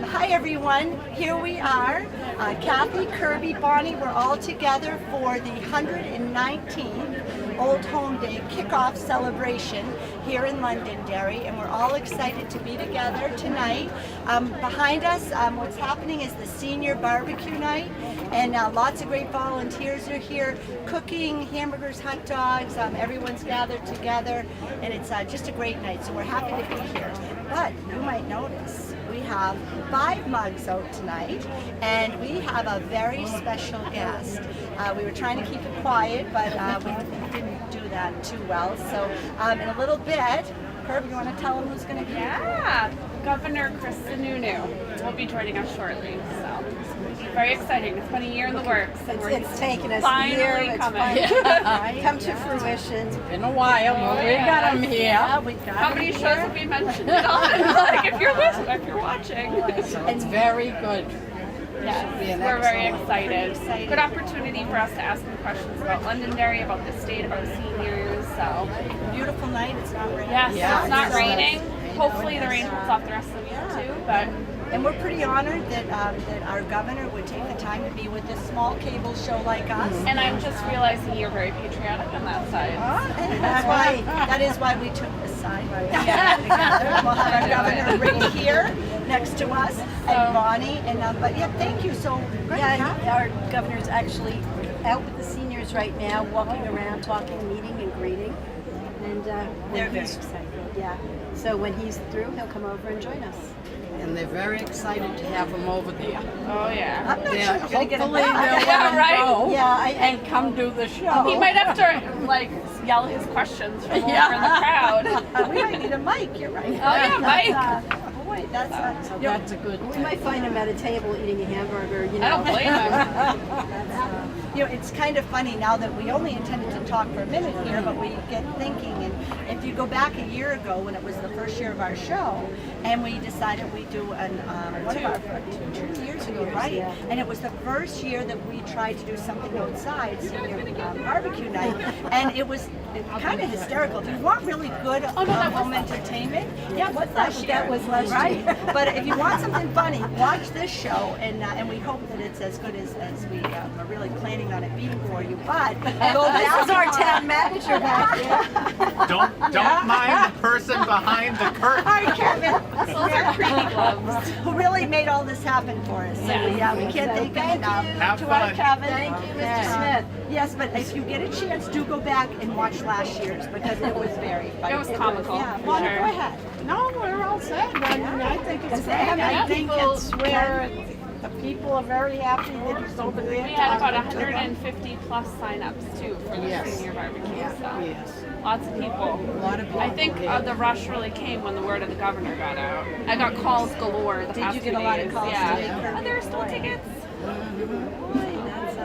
Hi everyone, here we are, Kathy, Kirby, Bonnie, we're all together for the 119th Old Home Day kickoff celebration here in Londonderry, and we're all excited to be together tonight. Behind us, what's happening is the senior barbecue night, and lots of great volunteers are here cooking hamburgers, hot dogs, everyone's gathered together, and it's just a great night, so we're happy to be here. But you might notice we have 5 mugs out tonight, and we have a very special guest. We were trying to keep it quiet, but we didn't do that too well. So in a little bit, Herb, you want to tell them who's going to be here? Yeah, Governor Chris Sununu will be joining us shortly. So very exciting. It's been a year in the works. It's taken us a year. Finally coming. Come to fruition. It's been a while, but we got them here. Yeah, we got How many shows have we mentioned it on? Like if you're watching. It's very good. Yes, we're very excited. Good opportunity for us to ask them questions about Londonderry, about the state of our seniors. So Beautiful night, it's not raining. yes, Yeah, it's not it's raining. Hopefully the rain holds off the rest of the week too. But And we're pretty honored that that our governor would take the time to be with this small cable show like us. and I'm just realizing you're very patriotic on that side. And that is why we took this side. Right? Yeah, together. We'll have our governor right here next to us, and Bonnie. And but yeah, thank you. So great. Yeah, and our governor's actually out with the seniors right now, walking around, talking, meeting, and greeting. And They're when very he's excited. yeah, so when he's through, he'll come over and join us. And they're very excited to have them over there. Oh yeah. I'm not sure we're gonna get him Hopefully they'll back. let them right? go Yeah, and come do the show. He might have to like yell his questions from over in the crowd. We might need a mic. You're right. Oh yeah, Mike. Boy, that's So that's a good we thing. might find him at a table eating a hamburger. You know. I don't blame him. it's kind of funny now that we only intended to talk for a minute here, but we get thinking, and if you go back a year ago when it was the first year of our show, and we decided we'd do two years ago, right? Yeah. And it was the first year that we tried to do something outside, senior barbecue night, and it was kind of hysterical. If you want really good home entertainment, yeah, what's last year? That was last right? year. But if you want something funny, watch this show, and we hope that it's as good as we are really planning on it being for you. But go This down is our town manager back there. Don't mind the person behind the curtain. Hi, Kevin. Those are creepy gloves. Who really made all this happen for us. So we can't thank him enough. Have To fun. our Kevin. Thank you, Mr. Yeah. Smith. Yes, but if you get a chance, do go back and watch last year's because it was very funny. It was comical. Yeah, for Bonnie, sure. go ahead. No, we're all set. I mean, I think it's great. Yeah. I think it's where the people are very happy that it's over there. We had about talking to them. 150 plus sign-ups too for the Yes. senior barbecue. So Yes. lots of people. A lot of people. I think the rush really came when the word of the governor got out. I got calls galore the Did past you get 2 a lot of days. calls Yeah. today, Kirby? Oh, there are still tickets.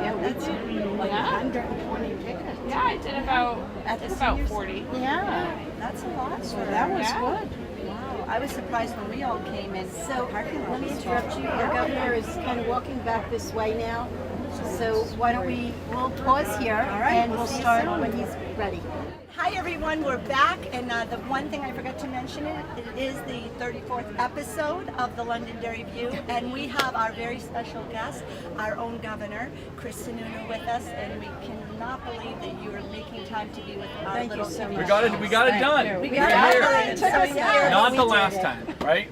Yeah, we did like Yeah. 120 tickets. Yeah, I did about At the it's about seniors? 40. Yeah, that's a lot. So that was Yeah. good. Wow, I was surprised when we all came in. So let me interrupt you. Our governor is kind of walking back this way now. So why don't we'll pause here right, and we'll we'll see you start soon. when he's ready. Hi everyone, we're back, and the one thing I forgot to mention it is the 34th episode of the Londonderry View, and we have our very special guest, our own governor, Chris Sununu, with us, and we cannot believe that you are making time to be with our Thank little you so senior. We got it done. We We're got here. it. So here. Not the last time, right?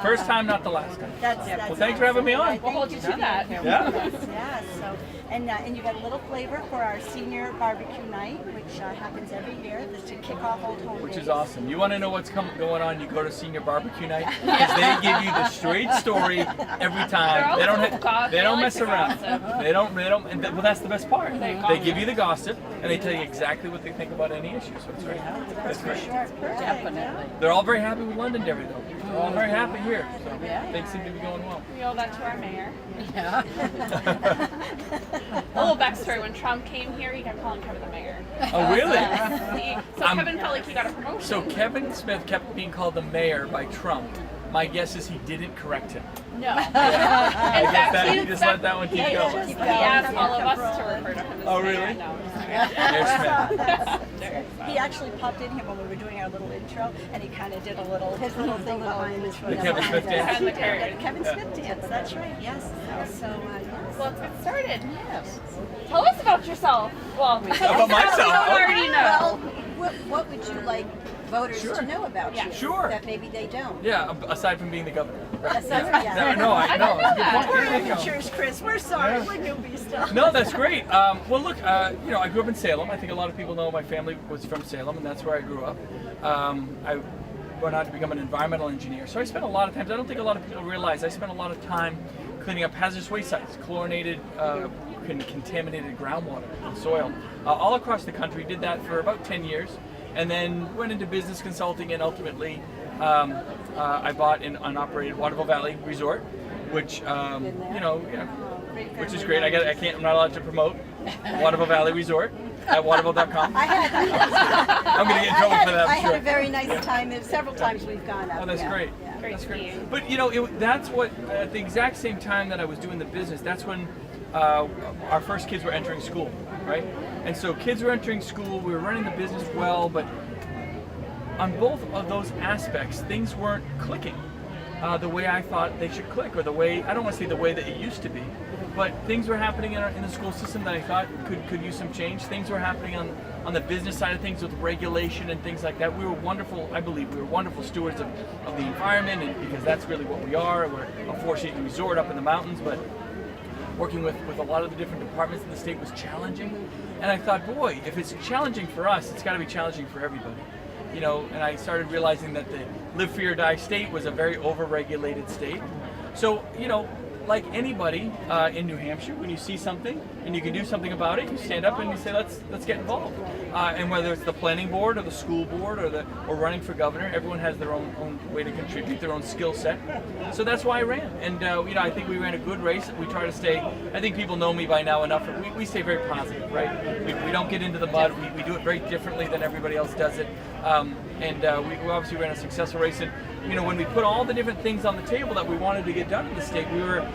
First time, not the last time. That's Well, thanks for having me on. We'll hold you to that. Yeah. Yeah, so, and you got a little flavor for our senior barbecue night, which happens every year, to kick off Old Home Which Days. is awesome. You want to know what's going on? You go to senior barbecue night because they give you the straight story every time. They don't mess around. They don't. Well, that's the best part. They give you the gossip and they tell you exactly what they think about any issue. So it's great. It's great. Definitely. They're all very happy with Londonderry though. They're all very happy here. So things seem to be going well. We owe that to our mayor. Yeah. A little backstory: when Trump came here, he kept calling Kevin the mayor. Oh really? Kevin felt like he got a promotion. So Kevin Smith kept being called the mayor by Trump. My guess is he didn't correct him. No. In I guess fact, that, he you just let that one keep going. He asked all of us to refer to him as Oh, mayor. really? No, I'm just kidding. Smith. He actually popped in here when we were doing our little intro, and he kind of did a little His little thing behind his The Kevin Smith dance. And the curtain. Kevin Smith dance. That's right. Yes. So yes. Well, let's get started. Yes. Tell us about yourself. Well, About myself. We don't already Well, know. what would you like voters Sure. to know about you? Sure. That maybe they don't. Yeah, aside from being the governor. Yeah. No, I know. It's a good point. We're There you go. amateurs, Chris. We're sorry. Yeah. We're newbies still. No, that's great. Well, look, I grew up in Salem. I think a lot of people know my family was from Salem, and that's where I grew up. I went on to become an environmental engineer. So I spent a lot of time, I don't think a lot of people realize, I spent a lot of time cleaning up hazardous waste sites, chlorinated, contaminated groundwater and soil, all across the country. Did that for about 10 years, and then went into business consulting, and ultimately I bought and operated Waterville Valley Resort, which which is great. I'm not allowed to promote Waterville Valley Resort at waterville.com. I'm going to get in trouble for that. I I'm had sure. a very nice time. Several times we've gone up. Oh, that's yeah. great. Yeah. Great team. But that's what at the exact same time that I was doing the business, that's when our first kids were entering school, right? And so kids were entering school, we were running the business well, but on both of those aspects, things weren't clicking the way I thought they should click, or the way, I don't want to say the way that it used to be, but things were happening in the school system that I thought could use some change. Things were happening on the business side of things with regulation and things like that. We were wonderful, I believe, we were wonderful stewards of the environment, and because that's really what we are. We're a four-season resort up in the mountains, but working with a lot of the different departments in the state was challenging. And I thought, boy, if it's challenging for us, it's got to be challenging for everybody. And I started realizing that the live free or die state was a very over-regulated state. So, like anybody in New Hampshire, when you see something and you can do something about it, you stand up and you say, let's get involved. And whether it's the planning board or the school board or running for governor, everyone has their own way to contribute, their own skill set. So that's why I ran. And I think we ran a good race. We try to stay. I think people know me by now enough. We stay very positive, right? We don't get into the mud. We do it very differently than everybody else does it. We obviously ran a successful race. And when we put all the different things on the table that we wanted to get done in the state, we were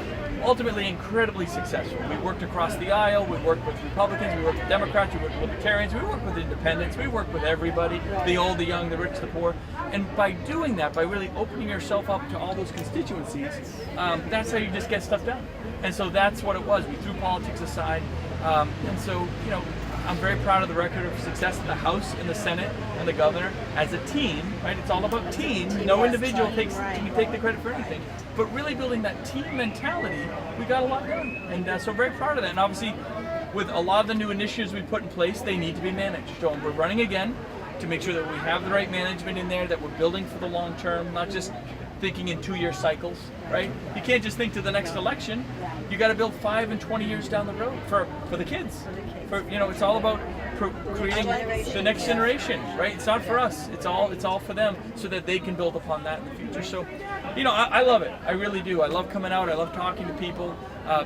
ultimately incredibly successful. We worked across the aisle, we worked with Republicans, we worked with Democrats, we worked with Libertarians, we worked with independents, we worked with everybody, the old, the young, the rich, the poor. And by doing that, by really opening yourself up to all those constituencies, that's how you just get stuff done. And so that's what it was. We threw politics aside. And so, I'm very proud of the record of success in the House, in the Senate, and the governor as a team, right? It's all about team. No individual can take the credit for anything. But really building that team mentality, we got a lot done. And so very proud of that. And obviously, with a lot of the new initiatives we put in place, they need to be managed. So we're running again to make sure that we have the right management in there, that we're building for the long term, not just thinking in 2-year cycles, right? You can't just think to the next election. You got to build 5 and 20 years down the road for the kids. It's all about creating the next generation, right? It's not for us. It's all for them, so that they can build upon that in the future. So, I love it. I really do. I love coming out. I love talking to people.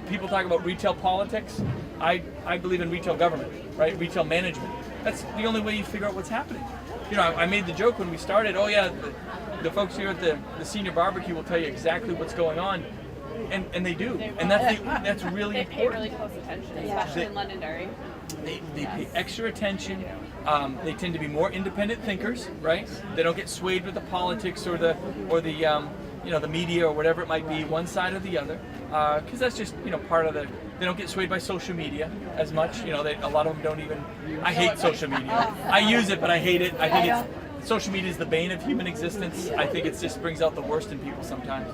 People talk about retail politics. I believe in retail government, right? Retail management. That's the only way you figure out what's happening. I made the joke when we started. Oh yeah, the folks here at the senior barbecue will tell you exactly what's going on. And they do, and that's really They pay important. really close attention, especially in Londonderry. They pay extra attention. They tend to be more independent thinkers, right? They don't get swayed with the politics or the media or whatever it might be, one side or the other, because that's just part of the. They don't get swayed by social media as much. A lot of them don't even. I hate social media. I use it, but I hate it. I think social media is the bane of human existence. I think it just brings out the worst in people sometimes.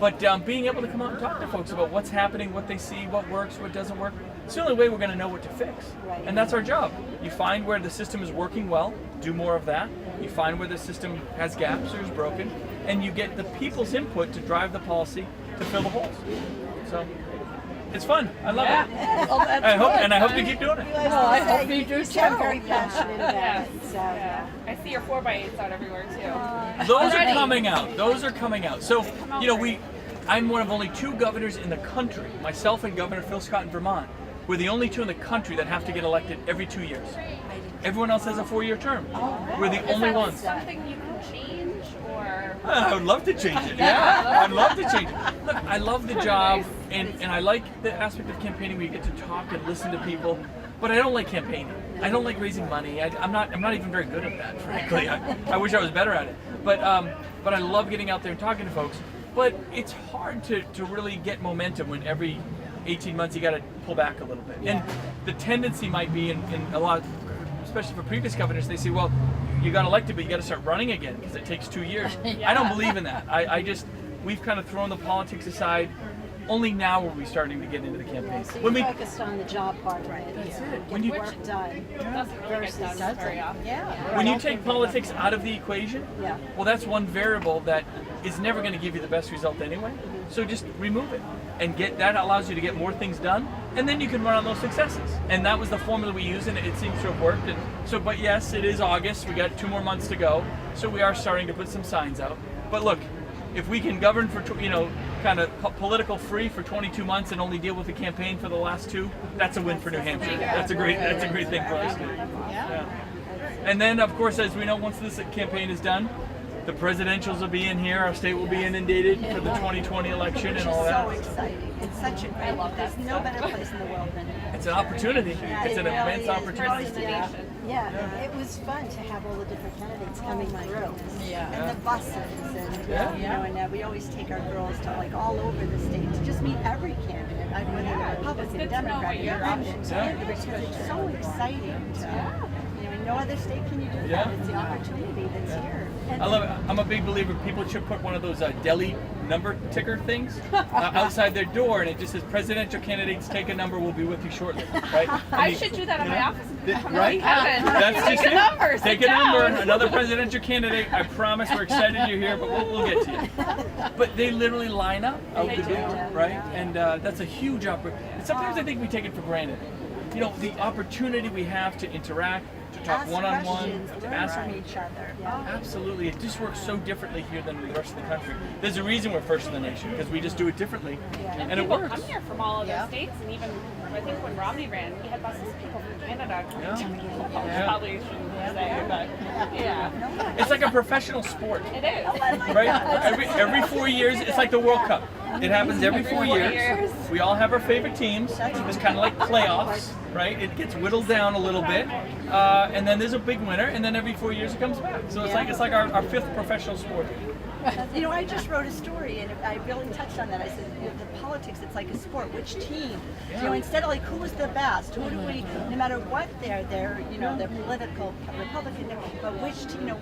But being able to come out and talk to folks about what's happening, what they see, what works, what doesn't work, it's the only way we're going to know what to fix. And that's our job. You find where the system is working well, do more of that. You find where the system has gaps or is broken, and you get the people's input to drive the policy to fill the holes. So it's fun. I love it. Well, that's I hope to keep doing it. I hope you do too. I'm very passionate about it. So, I see your 4x8s out everywhere too. Those Already. are coming out. Those are coming out. So, I'm one of only 2 governors in the country, myself and Governor Phil Scott in Vermont. We're the only 2 in the country that have to get elected every 2 years. Everyone else has a 4-year term. We're the only ones. Something you can change, or I would love to change it. Yeah, I'd love to change it. Look, I love the job, and I like the aspect of campaigning where you get to talk and listen to people, but I don't like campaigning. I don't like raising money. I'm not even very good at that, frankly. I wish I was better at it. But I love getting out there and talking to folks. But it's hard to really get momentum when every 18 months you got to pull back a little bit. And the tendency might be in a lot, especially for previous governors, they say, well, you got elected, but you got to start running again because it takes 2 years. I don't believe in that. We've kind of thrown the politics aside. Only now are we starting to get into the campaign. So you focused on the job part of it. That's it. When you work done. Doesn't really get done very often. When you take politics out of the equation, Yeah. well, that's one variable that is never going to give you the best result anyway. So just remove it, and that allows you to get more things done, and then you can run on those successes. And that was the formula we used, and it seems to have worked. And so, but yes, it is August. We got 2 more months to go, so we are starting to put some signs out. But look, if we can govern for kind of political free for 22 months and only deal with the campaign for the last 2, that's a win for New Hampshire. That's a great thing for us. Yeah. And then, of course, as we know, once this campaign is done, the presidentials will be in here. Our state will be inundated for the 2020 election and all that. So exciting. It's such a great. There's no better place in the world than here. It's an opportunity. It's an It really immense is. opportunity. Yeah, it was fun to have all the different candidates coming through. And the buses, and and we always take our girls to like all over the state to just meet every candidate, whether they're Republican, Democrat, Independent. It's so exciting. No other state can you do that. Yeah. It's the opportunity that's here. I love it. I'm a big believer people should put one of those deli number ticker things outside their door, and it just says presidential candidates take a number, we'll be with you shortly, right? I should do that in my office. Right? That's just Take a number. Take a number, another presidential candidate. I promise we're excited you're here, but we'll get to you. But they literally line up out the door, right? And that's a huge opportunity. Sometimes I think we take it for granted. The opportunity we have to interact, to talk Ask one-on-one, questions, to learn ask. from each other. Absolutely, it just works so differently here than the rest of the country. There's a reason we're first in the nation, because we just do it differently, and it People works. come here from all other states, and even I think when Romney ran, he had buses of people from Canada coming to probably shouldn't say, but yeah. It's like a professional sport, It is. right? Every 4 years, it's like the World Cup. It happens every 4 years. We all have our favorite teams. It's kind of like playoffs, right? It gets whittled down a little bit, and then there's a big winner, and then every 4 years it comes back. So it's like our 5th professional sport. I just wrote a story and I really touched on that. I said, the politics, it's like a sport. Which team? Instead of like who's the best, who do we? No matter what they're political, Republican, but which team?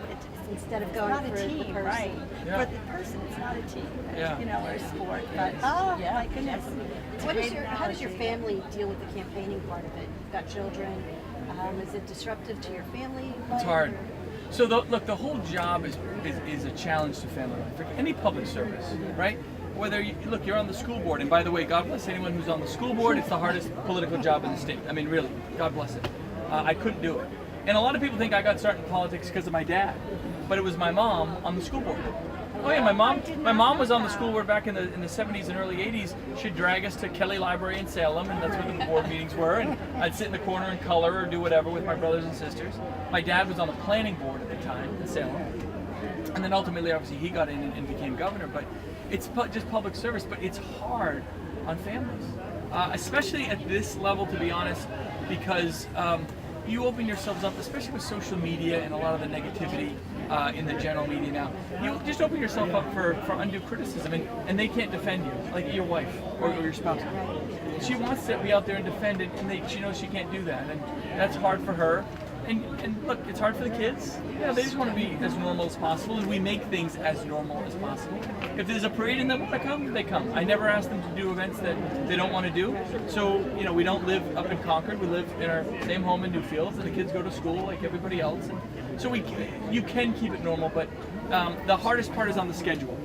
Instead of It's going not for a the team, person. right? Yeah. For the person, it's not a team. Yeah. Or a sport. But my goodness. It's a great How does your analogy. family deal with the campaigning part of it? You've got children. Is it disruptive to your family? It's hard. So look, the whole job is a challenge to family life. For any public service, right? Whether you're on the school board, and by the way, God bless anyone who's on the school board. It's the hardest political job in the state. I mean, really, God bless it. I couldn't do it. And a lot of people think I got started in politics because of my dad, but it was my mom on the school board. Oh yeah, my mom was on the school board back in the 70s and early 80s. She'd drag us to Kelly Library in Salem, and that's where the board meetings were. And I'd sit in the corner and color or do whatever with my brothers and sisters. My dad was on the planning board at the time in Salem, and then ultimately, obviously, he got in and became governor. But it's just public service, but it's hard on families, especially at this level, to be honest, because you open yourselves up, especially with social media and a lot of the negativity in the general media now. You just open yourself up for undue criticism, and they can't defend you, like your wife or your spouse. She wants to be out there and defend it, and she knows she can't do that, and that's hard for her. And look, it's hard for the kids. They just want to be as normal as possible, and we make things as normal as possible. If there's a parade and they want to come, they come. I never ask them to do events that they don't want to do. So, we don't live up in Concord. We live in our same home in Newfields, and the kids go to school like everybody else. And so you can keep it normal, but the hardest part is on the schedule.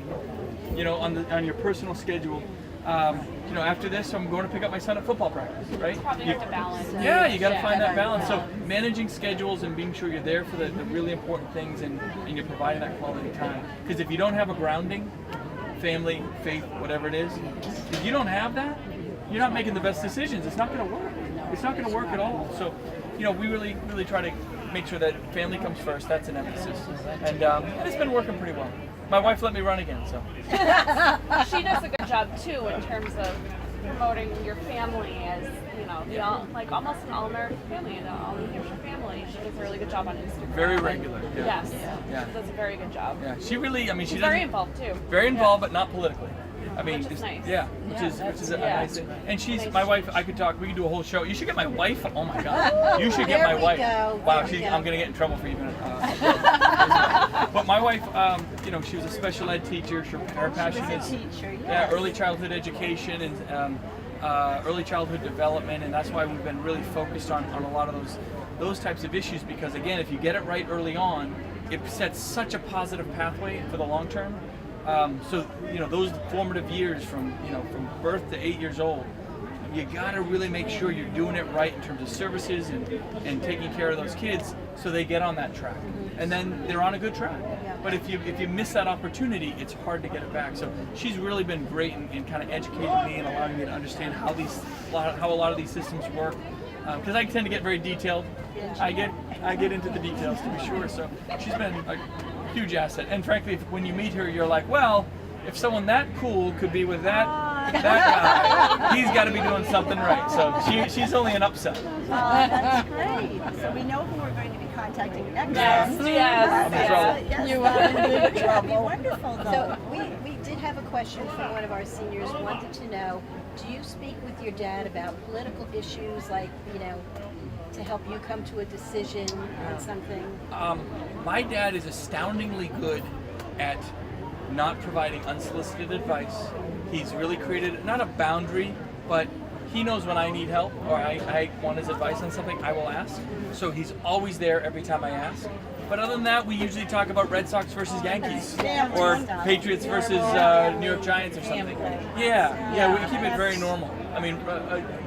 On your personal schedule. After this, I'm going to pick up my son at football practice, right? Probably have to balance. Yeah, you got to find that balance. So managing schedules and being sure you're there for the really important things and you're providing that quality time. Because if you don't have a grounding, family, faith, whatever it is, if you don't have that, you're not making the best decisions. It's not going to work. It's not going to work at all. So, we really, really try to make sure that family comes first. That's an emphasis. And it's been working pretty well. My wife let me run again, so. She does a good job too in terms of promoting your family as, you know, like almost an all-American family, an all-New Hampshire family. She does a really good job on Instagram. Very regular. Yeah. Yes. Yeah. She does a very good job. Yeah. She really, I mean, She's very involved too. Very involved, but not politically. I mean, Which is nice. yeah, which is a nice thing. And she's my wife. I could talk. We could do a whole show. You should get my wife. Oh my God, you should get There my we wife. go. Wow, There we go. I'm gonna get in trouble for even. But my wife, you know, she was a special ed teacher. Her passion is Teacher, early childhood education and early childhood development, and that's why we've been really focused on a lot of those types of issues. Because again, if you get it right early on, it sets such a positive pathway for the long term. So you know, those formative years from birth to 8 years old, you gotta really make sure you're doing it right in terms of services and taking care of those kids so they get on that track, and then they're on a good track. But if you miss that opportunity, it's hard to get it back. So she's really been great in kind of educating me and allowing me to understand how a lot of these systems work. Because I tend to get very detailed. I get into the details, to be sure. So she's been a huge asset. And frankly, when you meet her, you're like, well, if someone that cool could be with that guy, he's got to be doing something right. So she's only an upsell. That's great. So we know who we're going to be contacting next. Yes. Yes. You are in big That'd be wonderful, though. So we did have a question from one of our seniors, wanted to know, do you speak with your dad about political issues, like, you know, to help you come to a decision on something? My dad is astoundingly good at not providing unsolicited advice. He's really created not a boundary, but he knows when I need help or I want his advice on something, I will ask. So he's always there every time I ask. But other than that, we usually talk about Red Sox versus Yankees or Patriots versus New York Giants or something. Yeah, we keep it very normal. I mean,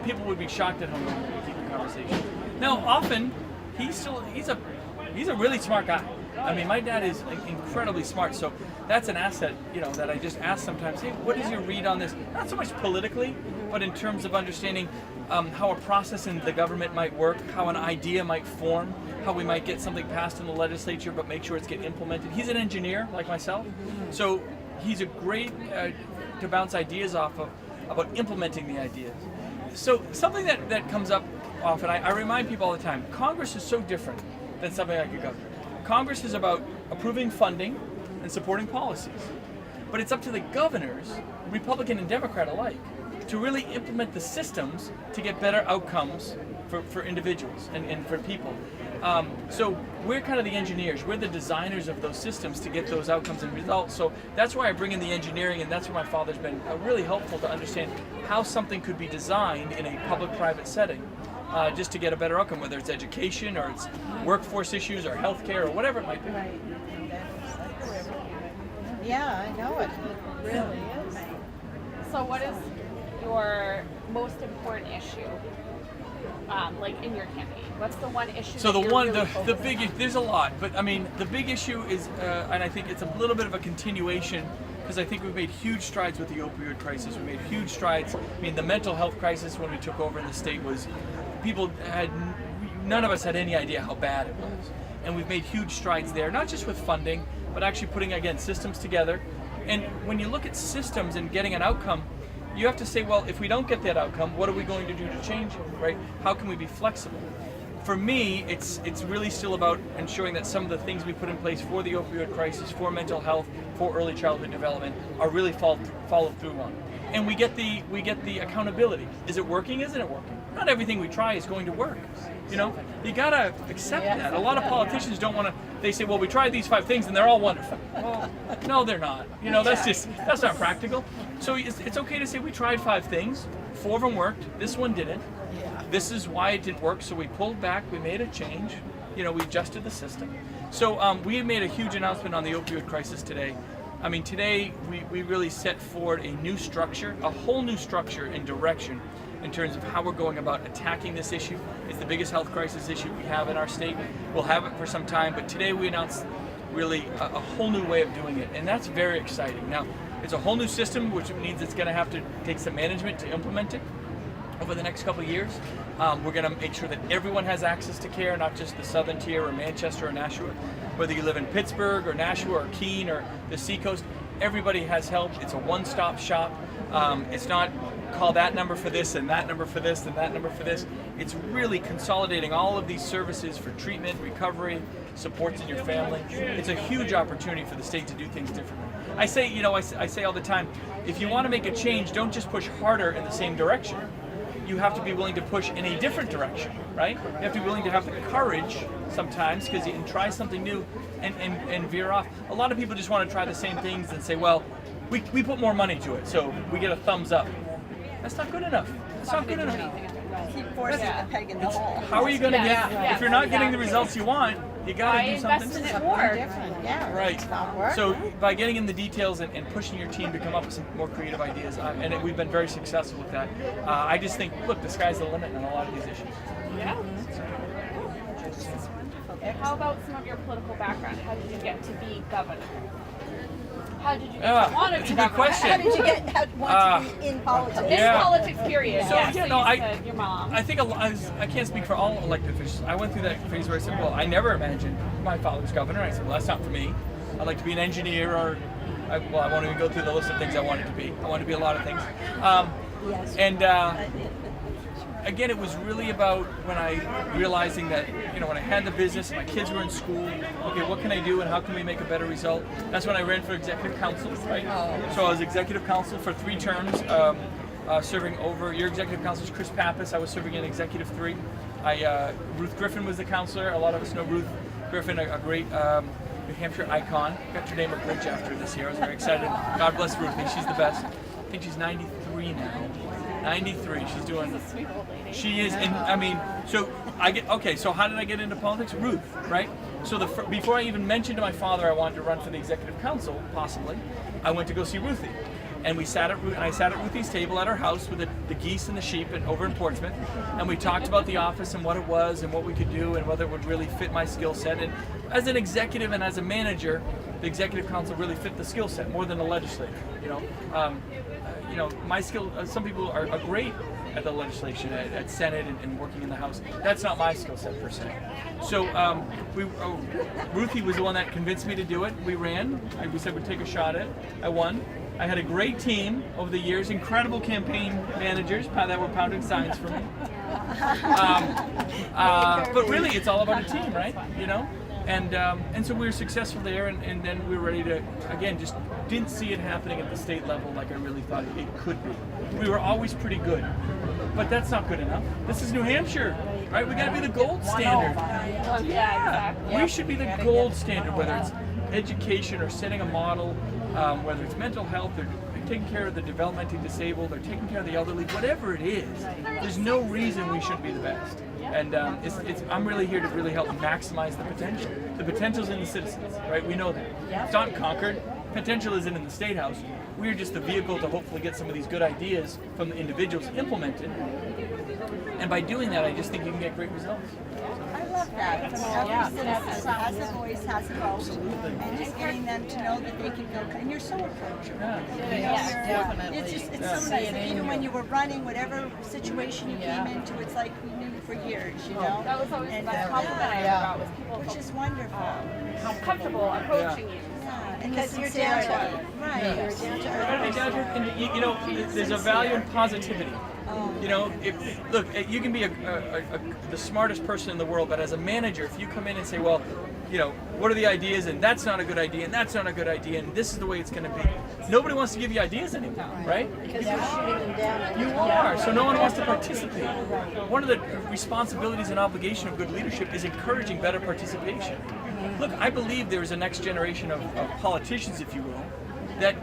people would be shocked at how normal we keep the conversation. Now, often, he's a really smart guy. I mean, my dad is incredibly smart, so that's an asset, you know, that I just ask sometimes, hey, what is your read on this? Not so much politically, but in terms of understanding how a process in the government might work, how an idea might form, how we might get something passed in the legislature but make sure it's getting implemented. He's an engineer like myself, so he's a great to bounce ideas off of about implementing the ideas. So something that comes up often, I remind people all the time, Congress is so different than something like a government. Congress is about approving funding and supporting policies. But it's up to the governors, Republican and Democrat alike, to really implement the systems to get better outcomes for individuals and for people. So we're kind of the engineers, we're the designers of those systems to get those outcomes and results. So that's why I bring in the engineering, and that's where my father's been really helpful to understand how something could be designed in a public-private setting. Just to get a better outcome, whether it's education or it's workforce issues or healthcare or whatever it might be. Right. Yeah, I know it. It really is. So what is your most important issue, like in your campaign? What's the one issue? So that the you're one, really the focused big, on? there's a lot, but I mean, the big issue is, and I think it's a little bit of a continuation, because I think we've made huge strides with the opioid crisis. We made huge strides. I mean, the mental health crisis when we took over in the state was, none of us had any idea how bad it was. And we've made huge strides there, not just with funding, but actually putting, again, systems together. And when you look at systems and getting an outcome, you have to say, well, if we don't get that outcome, what are we going to do to change it, right? How can we be flexible? For me, it's really still about ensuring that some of the things we put in place for the opioid crisis, for mental health, for early childhood development, are really followed through on. And we get the accountability. Is it working? Isn't it working? Not everything we try is going to work. You know, you gotta accept that. A lot of politicians don't want to. They say, well, we tried these 5 things and they're all wonderful. Well, no, they're not. You know, that's not practical. So it's okay to say we tried 5 things. 4 of them worked. This one didn't. This is why it didn't work. So we pulled back. We made a change. You know, we adjusted the system. So we made a huge announcement on the opioid crisis today. I mean, today we really set forward a new structure, a whole new structure and direction in terms of how we're going about attacking this issue. It's the biggest health crisis issue we have in our state. We'll have it for some time, but today we announced really a whole new way of doing it, and that's very exciting. Now, it's a whole new system, which means it's going to have to take some management to implement it over the next couple of years. We're going to make sure that everyone has access to care, not just the Southern Tier or Manchester or Nashua. Whether you live in Pittsburgh or Nashua or Keene or the Seacoast, everybody has help. It's a one-stop shop. It's not call that number for this and that number for this and that number for this. It's really consolidating all of these services for treatment, recovery, supports in your family. It's a huge opportunity for the state to do things differently. I say, I say all the time, if you want to make a change, don't just push harder in the same direction. You have to be willing to push in a different direction, right? You have to be willing to have the courage sometimes, because you can try something new and veer off. A lot of people just want to try the same things and say, well, we put more money to it, so we get a thumbs up. That's not good enough. It's not good enough. Keep forcing the peg in the hole. How are you going to get, if you're not getting the results you want, you got to do something. Invest in it more. Yeah, Right. it's not working. So by getting in the details and pushing your team to come up with some more creative ideas, we've been very successful with that. I just think, look, the sky's the limit on a lot of these issues. Yeah. How about some of your political background? How did you get to be governor? How did you want to That's be a good governor? question. How did you want to be in politics? In Yeah. politics, period. So, yeah, yeah, so no, you said your mom. I think I can't speak for all elected officials. I went through that phase where I said, well, I never imagined my father was governor. I said, well, that's not for me. I'd like to be an engineer, or I won't even go through the list of things I wanted to be. I wanted to be a lot of things. Yes. And again, it was really about when I realizing that, when I had the business and my kids were in school, okay, what can I do and how can we make a better result? That's when I ran for executive council, right? So I was executive council for 3 terms, serving over, your executive council is Chris Pappas, I was serving in executive 3. Ruth Griffin was the counselor. A lot of us know Ruth Griffin, a great New Hampshire icon. Got to name a bridge after her this year. I was very excited. God bless Ruthie, she's the best. I think she's 93 now. 93. She's doing. She is, and I mean, so I get okay. So how did I get into politics? Ruth, right? So before I even mentioned to my father I wanted to run for the executive council, possibly, I went to go see Ruthie, and I sat at Ruthie's table at her house with the geese and the sheep, and over in Portsmouth, and we talked about the office and what it was and what we could do and whether it would really fit my skill set. And as an executive and as a manager, the executive council really fit the skill set more than the legislator. My skill. Some people are great at the legislation, at Senate, and working in the House. That's not my skill set per se. So Ruthie was the one that convinced me to do it. We ran. We said we'd take a shot at it. I won. I had a great team over the years, incredible campaign managers that were pounding signs for me. But really, it's all about a team, right? And so we were successful there, and then we were ready to, again, just didn't see it happening at the state level like I really thought it could be. We were always pretty good, but that's not good enough. This is New Hampshire, right? We got to be the gold standard. Yeah, exactly. We should be the gold standard, whether it's education or setting a model, whether it's mental health or taking care of the developmentally disabled or taking care of the elderly, whatever it is. There's no reason we shouldn't be the best. And I'm really here to really help maximize the potential. The potential's in the citizens, right? We know that. It's not conquered. Potential isn't in the State House. We're just the vehicle to hopefully get some of these good ideas from the individuals implemented. And by doing that, I just think you can get great results. I love that. Every citizen has a voice, has a vote, and just getting them to know that they can go. And you're so approachable. Definitely. It's so nice. Like, even when you were running, whatever situation you came into, it's like we knew you for years. That was always the best compliment I ever got, was people which is wonderful. comfortable approaching you. Yeah, and Because the you're down to sincerity. earth. Right. You're down to earth. And there's a value in positivity. Look, you can be the smartest person in the world, but as a manager, if you come in and say, well, what are the ideas, and that's not a good idea, and that's not a good idea, and this is the way it's going to be. Nobody wants to give you ideas anymore, right? Because you're shooting them down. You are, so no one wants to participate. One of the responsibilities and obligation of good leadership is encouraging better participation. Look, I believe there is a next generation of politicians, if you will, that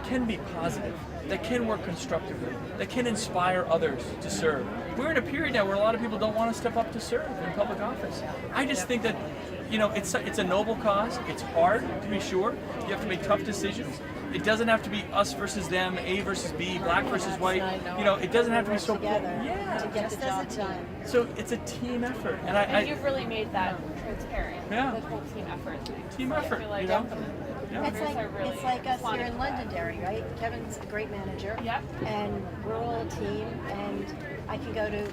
can be positive, that can work constructively, that can inspire others to serve. We're in a period now where a lot of people don't want to step up to serve in public office. I just think that, it's a noble cause. It's hard, to be sure. You have to make tough decisions. It doesn't have to be us versus them, A versus B, black versus white. It doesn't have to be so. Together Yeah. to get the job done. So it's a team effort, and And you've really made that transparent. Yeah. The whole team effort. Team I effort, feel like Yeah. It's like us here in Londonderry, right? Kevin's a great manager. Yep. And we're all a team, and I can go to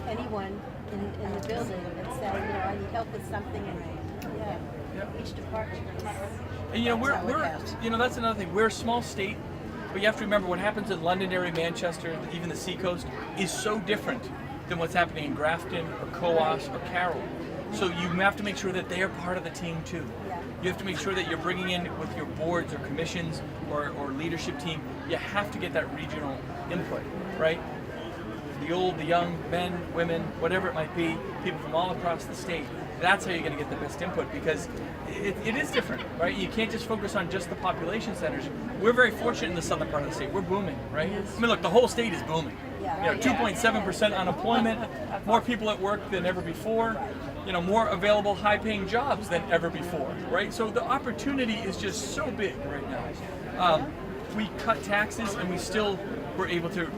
anyone in the building and say, I need help with something, and each department. And we're that's another thing. We're a small state. But you have to remember what happens in Londonderry, Manchester, even the seacoast is so different than what's happening in Grafton or Coos or Carroll. So you have to make sure that they are part of the team too. You have to make sure that you're bringing in with your boards or commissions or leadership team, you have to get that regional input, right? The old, the young, men, women, whatever it might be, people from all across the state. That's how you're going to get the best input, because it is different, right? You can't just focus on just the population centers. We're very fortunate in the southern part of the state. We're booming, right? I mean, look, the whole state is booming. 2.7% unemployment, more people at work than ever before, more available high-paying jobs than ever before, right? So the opportunity is just so big right now. We cut taxes and we still were able to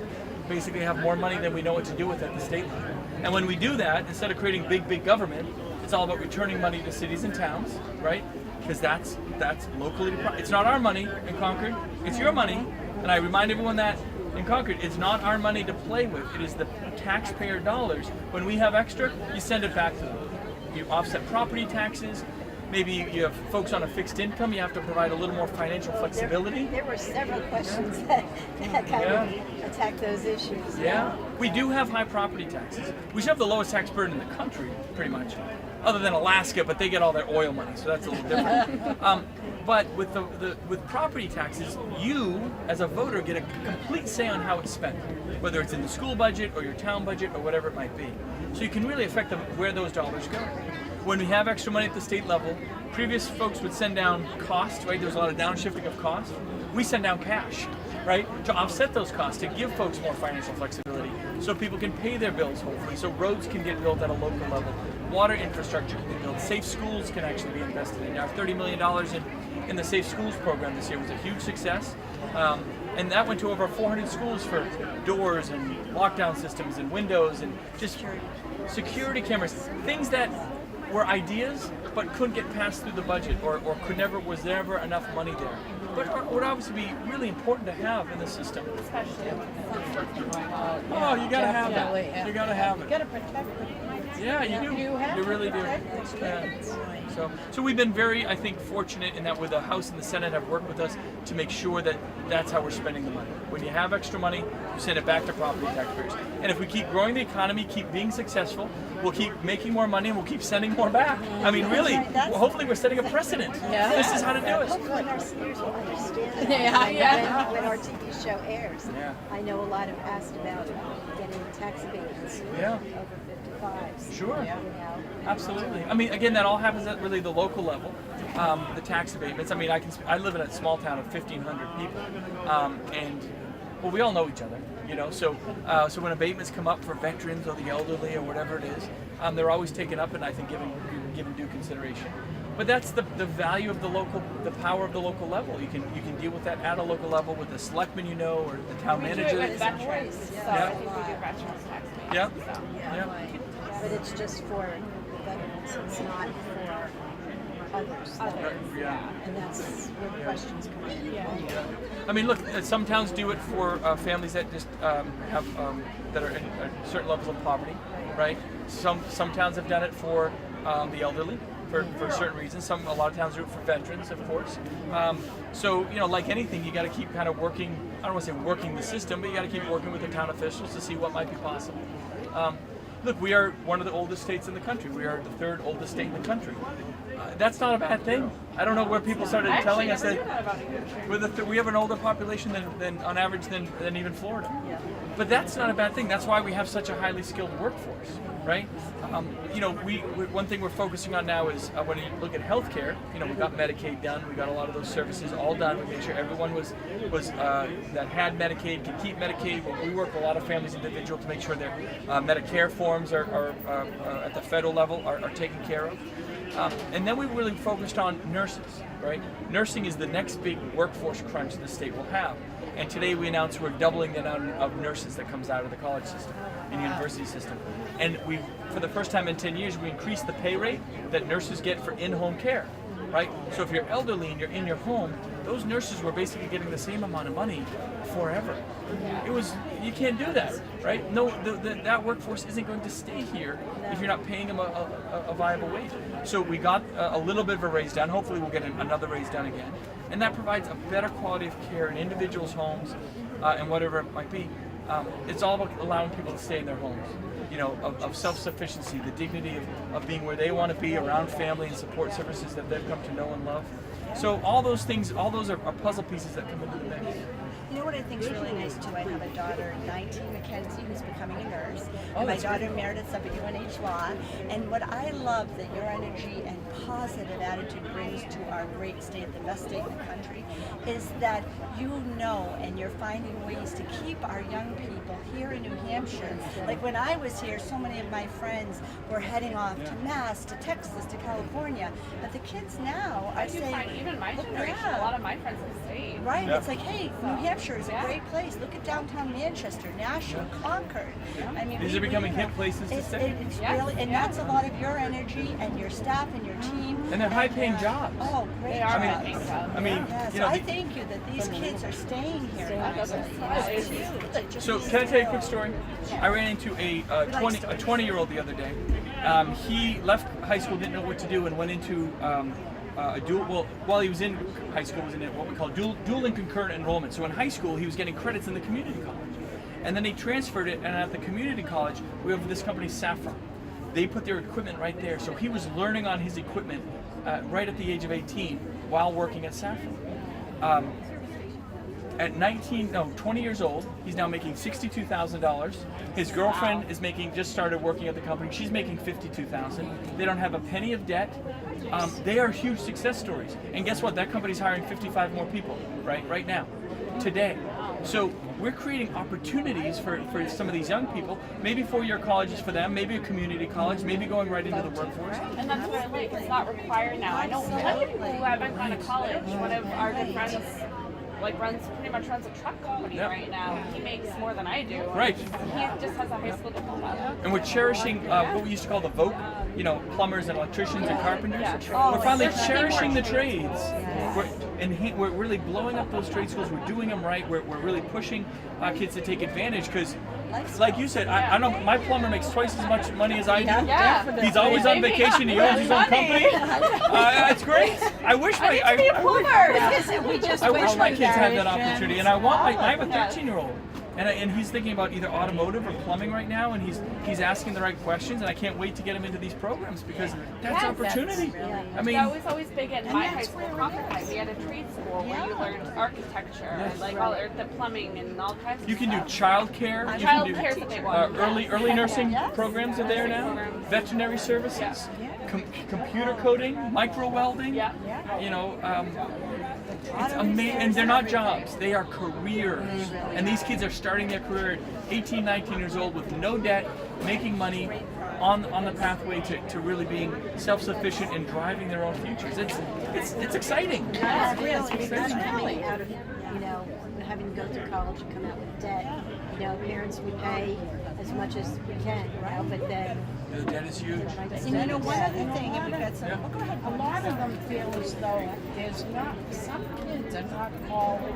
basically have more money than we know what to do with at the state level. And when we do that, instead of creating big government, it's all about returning money to cities and towns, right? Because that's locally, it's not our money in Concord, it's your money. And I remind everyone that in Concord, it's not our money to play with, it is the taxpayer dollars. When we have extra, you send it back to them. You offset property taxes. Maybe you have folks on a fixed income, you have to provide a little more financial flexibility. There were several questions that kind of attack those issues. Yeah, we do have high property taxes. We should have the lowest tax burden in the country, pretty much, other than Alaska, but they get all their oil money, so that's a little different. But with with property taxes, you, as a voter, get a complete say on how it's spent, whether it's in the school budget or your town budget or whatever it might be. So you can really affect where those dollars go. When we have extra money at the state level, previous folks would send down cost, right? There's a lot of downshifting of cost. We send down cash, right? To offset those costs, to give folks more financial flexibility so people can pay their bills, hopefully, so roads can get built at a local level, water infrastructure can be built, safe schools can actually be invested in. Now, $30 million in the Safe Schools program this year was a huge success. And that went to over 400 schools for doors and lockdown systems and windows and just security cameras, things that were ideas but couldn't get passed through the budget or was never enough money there. But would obviously be really important to have in the system. Oh, you gotta have it. You gotta have it. You gotta protect them. Yeah, you do. You really do. Yeah. So we've been very, I think, fortunate in that with the House and the Senate have worked with us to make sure that that's how we're spending the money. When you have extra money, you send it back to property taxpayers. And if we keep growing the economy, keep being successful, we'll keep making more money and we'll keep sending more back. I mean, really, hopefully we're setting a precedent. Yeah. This is how to do it. Hopefully our seniors will understand that when our TV show airs. Yeah. I know a lot have asked about getting tax abatements over 55s. Sure. You know. Absolutely. I mean, again, that all happens at really the local level. The tax abatements. I mean, I live in a small town of 1,500 people, and well, we all know each other, So when abatements come up for veterans or the elderly or whatever it is, they're always taken up and I think given due consideration. But that's the value of the power of the local level. You can deal with that at a local level with the selectman, or the town We do manager. it with veterans, so I think we do veterans tax abatement. Yeah. So. Yeah. But it's just for veterans, it's not for others. Yeah. And that's where the questions come in. I mean, look, some towns do it for families that just have that are in certain levels of poverty, right? Some towns have done it for the elderly for certain reasons. A lot of towns do it for veterans, of course. So like anything, you got to keep kind of working. I don't want to say working the system, but you got to keep working with the town officials to see what might be possible. Look, we are one of the oldest states in the country. We are the third oldest state in the country. That's not a bad thing. I don't know where people started telling us that we have an older population than on average than even Florida. But that's not a bad thing. That's why we have such a highly skilled workforce, right? One thing we're focusing on now is when you look at healthcare. We got Medicaid done. We got a lot of those services all done. We made sure everyone was that had Medicaid could keep Medicaid. We work with a lot of families individual to make sure their Medicare forms are at the federal level are taken care of. And then we really focused on nurses, right? Nursing is the next big workforce crunch the state will have. And today we announced we're doubling the amount of nurses that comes out of the college system and university system. And for the first time in 10 years, we increased the pay rate that nurses get for in-home care. right? So if you're elderly and you're in your home, those nurses were basically getting the same amount of money forever. It was, you can't do that, right? No, that workforce isn't going to stay here if you're not paying them a viable wage. So we got a little bit of a raise done. Hopefully we'll get another raise done again. And that provides a better quality of care in individuals' homes and whatever it might be. It's all about allowing people to stay in their homes, you know, of self-sufficiency, the dignity of being where they want to be, around family and support services that they've come to know and love. So all those things, all those are puzzle pieces that come into the mix. You know what I think is really nice too? I have a daughter, 19, Mackenzie, who's becoming a nurse, Oh, and my that's daughter Meredith's up at UNH Law. And what I love that your energy and positive attitude brings to our great state, the best state in the country, is that you know and you're finding ways to keep our young people here in New Hampshire. Like when I was here, so many of my friends were heading off to Mass, to Texas, to California. But the kids now are saying, Even my "Look, generation, yeah." a lot of my friends have stayed. Right, Yeah. it's like, hey, New Hampshire is a great place. Look at downtown Manchester, Nashua, Concord. I mean, These are becoming hip places to stay. It's Yeah. really, and that's a lot of your energy and your staff and your team. And they're high-paying jobs. Oh, great They are jobs. high-paying jobs. I mean, Yeah, you so know, I thank you that these kids are staying here. Honestly. It's huge. It just so means can I tell you a so- quick story? I ran into a 20-year-old the other day. He left high school, didn't know what to do, and went into a dual. Well, while he was in high school, was in what we call dual and concurrent enrollment. So in high school, he was getting credits in the community college, and then he transferred it. And at the community college, we have this company, Saffron. They put their equipment right there, so he was learning on his equipment right at the age of 18 while working at Saffron. At 20 years old, he's now making $62,000. His girlfriend is just started working at the company. She's making $52,000. They don't have a penny of debt. They are huge success stories. And guess what? That company's hiring 55 more people right now, today. So we're creating opportunities for some of these young people. Maybe 4-year colleges for them, maybe a community college, maybe going right into the workforce. And that's what I like. It's not required now. I know plenty of people who haven't gone to college. One of our good friends pretty much runs a truck company right now. He makes more than I do. Right. He just has a high school diploma. And we're cherishing what we used to call the VOC, you know, plumbers and electricians and carpenters. Oh, We're finally there's cherishing the teamwork. trades. We're really blowing up those trade schools. We're doing them right. We're really pushing kids to take advantage because, like you said, I know my plumber makes twice as much money as I do. Yeah. He's always on vacation. He owns his own company. It's great. I wish my I wish my kids had that opportunity, and I have a 13-year-old, and he's thinking about either automotive or plumbing right now, and he's asking the right questions, and I can't wait to get him into these programs because that's opportunity. I mean, That was always big at my high school, Concord High. We had a trade school where you learned architecture and like all the plumbing and all kinds of you can do stuff. childcare. You Child can do care is a big one. early nursing programs are there now. Veterinary services, computer coding, micro welding. Yeah. You know, it's amazing, and they're not jobs; they are careers. And these kids are starting their career at 18, 19 years old with no debt, making money, on the pathway to really being self-sufficient and driving their own futures. It's exciting. Yeah, it's coming out of, having to go through college and come out with debt. Parents, we pay as much as we can, but then. The debt is huge. And one other thing, if we've got some, go ahead. A lot of them feel as though some kids are not college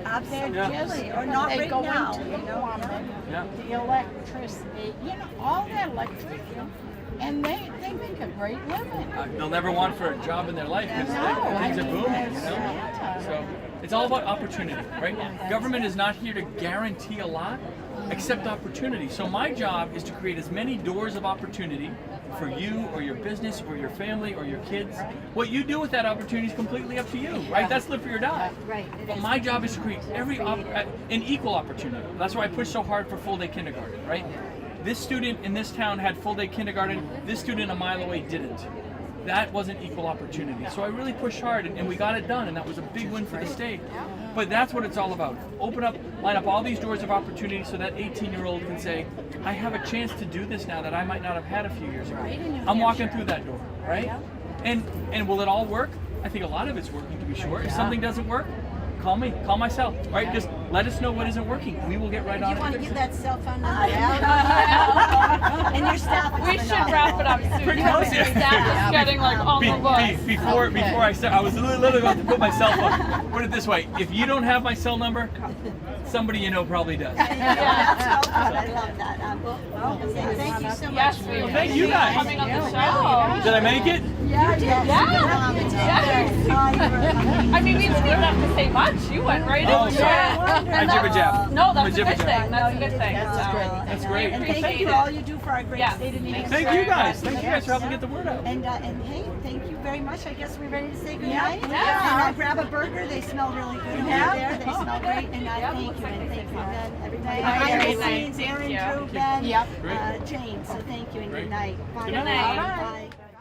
Absolutely, or not they right go now. into the plumbing, Yeah. the electricity, all that electrician, and they make a great living. They'll never want for a job in their life because things are booming. So it's all about opportunity, right? Government is not here to guarantee a lot, except opportunity. So my job is to create as many doors of opportunity for you or your business or your family or your kids. What you do with that opportunity is completely up to you, right? That's live for your die. Right. But my job is to create an equal opportunity. That's why I push so hard for full day kindergarten, right? This student in this town had full day kindergarten. This student a mile away didn't. That wasn't equal opportunity. So I really pushed hard and we got it done, and that was a big win for the state. But that's what it's all about. Open up, line up all these doors of opportunity so that 18-year-old can say, I have a chance to do this now that I might not have had a few years ago. I'm walking through that door, right? And will it all work? I think a lot of it's working, to be sure. If something doesn't work, call me, call myself, right? Just let us know what isn't working. We will get right on You want to it. give that cell phone number out? And your staff is We should phenomenal. wrap it up soon. Pretty because close, your yeah. staff is getting like on the bus. Before I start, I was literally about to put my cell phone. Put it this way: if you don't have my cell number, somebody you know probably does. That's so good. I love that. Thank you so much. Yes, we Thank appreciate you guys. coming on the show. Did I make it? Yeah, I mean, we didn't even have to say much. You went right Oh, into sorry. it. I jibber jab. No, that's a Jibber good jab. thing. That's a good thing. That's great. And thank you for all you do for our great state of New York. Thank you guys. Thank you guys for helping get the word out. And hey, thank you very much. I guess we're ready to say goodnight. Yeah. And grab a burger. They smell really good over there. They smell great. And thank you. And thank you, Ben. Everybody behind the scenes, Aaron, Drew, Ben, Jane. So thank you and good night. Bye. Good night. Bye.